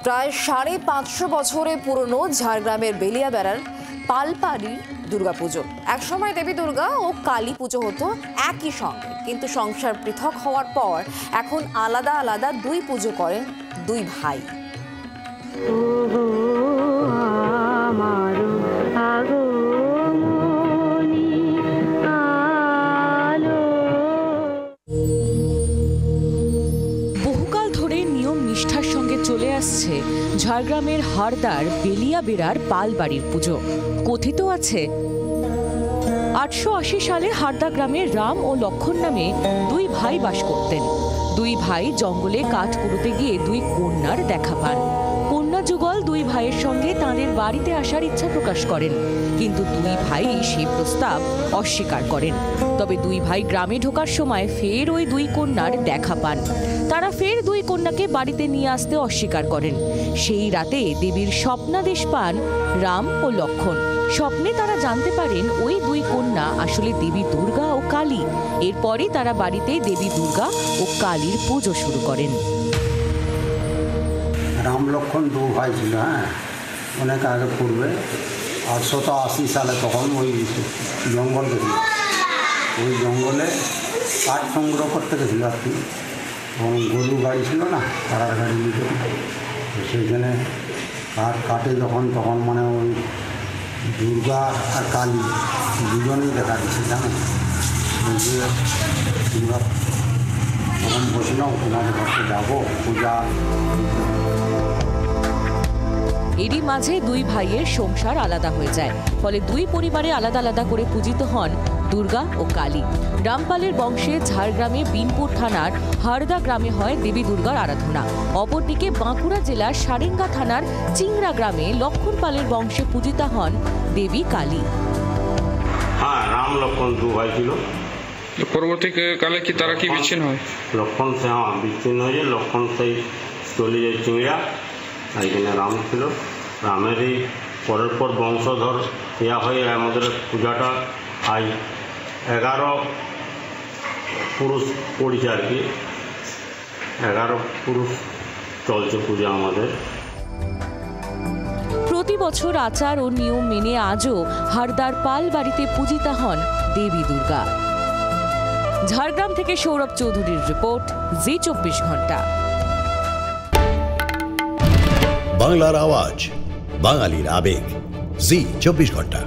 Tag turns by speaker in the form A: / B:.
A: প্রায় ৫৫০ বছরে পুরনো ঝাড়গ্রামের বেলিয়াবেড়ার পালপাড়ি দুর্গাপুজো। একসময় দেবী দুর্গা ও কালী পুজো হতো একই সঙ্গে, কিন্তু সংসার পৃথক হওয়ার পর এখন আলাদা আলাদা দুই পুজো করেন দুই ভাই।
B: বহুকাল ধরে নিয়ম নিষ্ঠার সঙ্গে চলে আসছে ঝাড়গ্রামের হারদার বেলিয়াবেড়ার পালবাড়ির পুজো। কথিত আছে ৮৮০ সালে হারদা গ্রামে রাম ও লক্ষণ নামে দুই ভাই বাস করতেন। দুই ভাই জঙ্গলে কাঠ কুড়োতে গিয়ে দুই কন্যার দেখা পান। কন্যা যুগল দুই ভাইয়ের সঙ্গে তাঁদের বাড়িতে আসার ইচ্ছা প্রকাশ করেন, কিন্তু দুই ভাই সেই প্রস্তাব অস্বীকার করেন। তবে দুই ভাই গ্রামে ঢোকার সময় ফের ওই দুই কন্যার দেখা পান। তারা ফের দুই কন্যাকে বাড়িতে নিয়ে আসতে অস্বীকার করেন। সেই রাতে দেবীর স্বপ্নাদেশ পান রাম ও লক্ষণ। স্বপ্নে তারা জানতে পারেন ওই দুই কন্যা আসলে দেবী দুর্গা ও কালী। এরপরই তারা বাড়িতে দেবী দুর্গা ও কালীর পুজো শুরু করেন।
C: রাম লক্ষণ দু ভাই ছিল, অনেক আগে পূর্বে ৮৮০ সালে তখন ওই জঙ্গল গেছিল। ওই জঙ্গলে কাঠ সংগ্রহ করতে গেছিল আর কি, এবং গরু গাড়ি ছিল না, তারার গাড়ি নিতে। সেইখানে কাঠ কাটে যখন তখন মানে ওই দুর্গা আর কালী দুজনেই দেখা দিচ্ছে, জানেন। দুর্গা তখন বসলাম, তোমাদের ঘরকে যাবো পূজা।
B: এরই মাঝে দুই ভাইয়ের সংসার আলাদা হয়ে যায়, ফলে দুই পরিবারে আলাদা আলাদা করে পূজিত হন দুর্গা ও কালী। রামপালের বংশে ঝাড়গ্রামে বিনপুর থানার হারদা গ্রামে হয় দেবী দুর্গার আরাধনা। অপরদিকে বাঁকুড়া জেলার সারেঙ্গা থানার চিংড়া গ্রামে লক্ষণ পালের বংশে পূজিতা হন দেবী কালী।
D: রাম লক্ষণ দু ভাই ছিল।
E: পরবর্তীকালে কি তারা কি বিচ্ছিন্ন হয়?
D: লক্ষণ সে বিচ্ছিন্ন হয়ে যায়। লক্ষণ সেই চলে যায় চিংড়া, এইখানে রাম ছিল। রামেরই পরের পর বংশধর ইয়া হয়ে আমাদের পূজাটা আজ 11 পুরুষ পড়ছে আর কি। 11 পুরুষ চলছে পূজা আমাদের।
B: প্রতি বছর আচার ও নিয়ম মেনে আজও হারদার পাল বাড়িতে পূজিতা হন দেবী দুর্গা। ঝাড়গ্রাম থেকে সৌরভ চৌধুরীর রিপোর্ট, জি ২৪ ঘন্টা।
F: বাংলার আওয়াজ, বাঙালির আবেগ, জি ২৪ ঘন্টা।